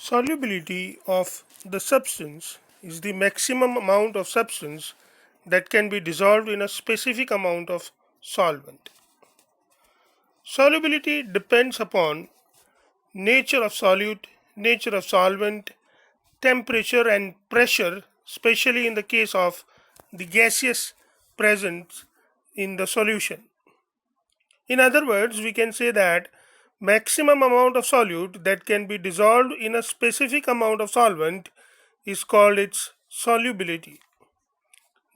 Solubility of the substance is the maximum amount of substance that can be dissolved in a specific amount of solvent. Solubility depends upon nature of solute, nature of solvent, temperature and pressure, especially in the case of the gaseous present in the solution. In other words, we can say that maximum amount of solute that can be dissolved in a specific amount of solvent is called its solubility.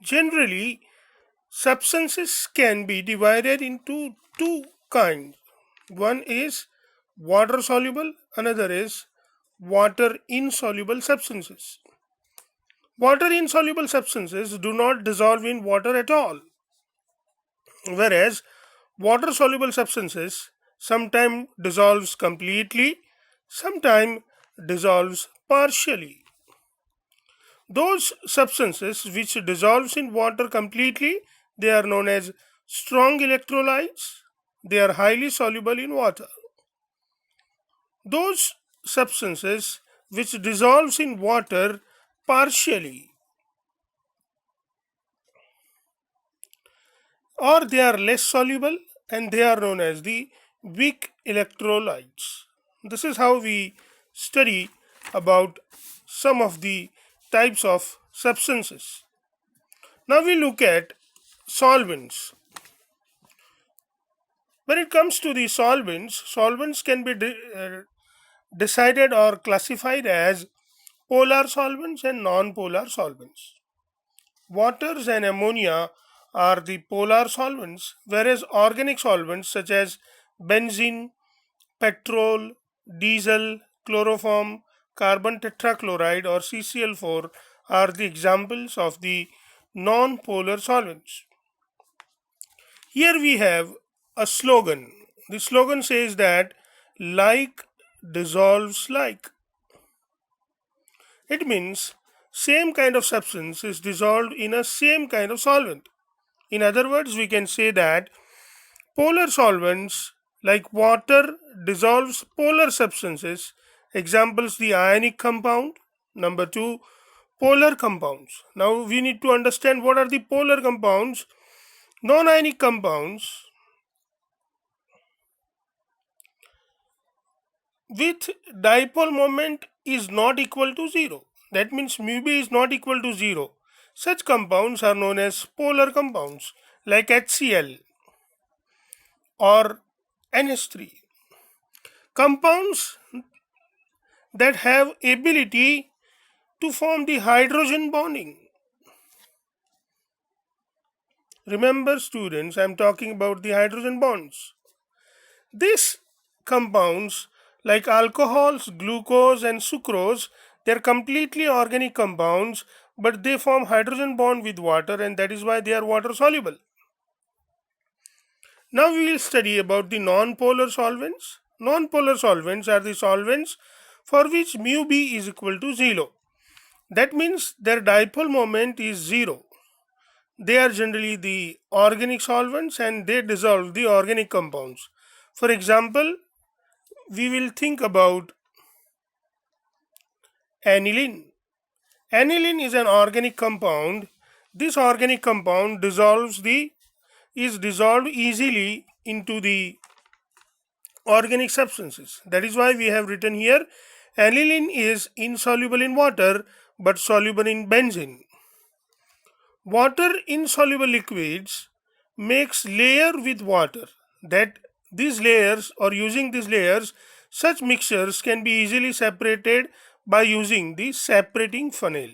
Generally, substances can be divided into two kinds. One is water soluble, another is water insoluble substances. Water insoluble substances do not dissolve in water at all, whereas water soluble substances sometimes dissolves completely, sometimes dissolves partially. Those substances which dissolves in water completely, they are known as strong electrolytes. They are highly soluble in water. Those substances which dissolves in water partially, or they are less soluble, and they are known as the weak electrolytes. This is how we study about some of the types of substances. Now we look at solvents. When it comes to the solvents can be decided or classified as polar solvents and non-polar solvents. Waters and ammonia are the polar solvents, whereas organic solvents such as benzene, petrol, diesel, chloroform, carbon tetrachloride or CCl4 are the examples of the non-polar solvents. Here we have a slogan. The slogan says that like dissolves like. It means same kind of substance is dissolved in a same kind of solvent. In other words, we can say that polar solvents like water dissolves polar substances. Examples: the ionic compound. Number two, polar compounds. Now we need to understand what are the polar compounds. Non-ionic compounds with dipole moment is not equal to 0. That means mu b is not equal to 0. Such compounds are known as polar compounds like HCl or NH3. Compounds that have ability to form the hydrogen bonding. Remember students, I am talking about the hydrogen bonds. These compounds like alcohols, glucose and sucrose, they are completely organic compounds, but they form hydrogen bond with water, and that is why they are water soluble. Now we will study about the non-polar solvents. Non-polar solvents are the solvents for which mu b is equal to 0. That means their dipole moment is 0. They are generally the organic solvents and they dissolve the organic compounds. For example, we will think about aniline. Aniline is an organic compound. This organic compound is dissolved easily into the organic substances. That is why we have written here aniline is insoluble in water but soluble in benzene. Water insoluble liquids makes layer with water. That these layers, or using these layers, such mixtures can be easily separated by using the separating funnel.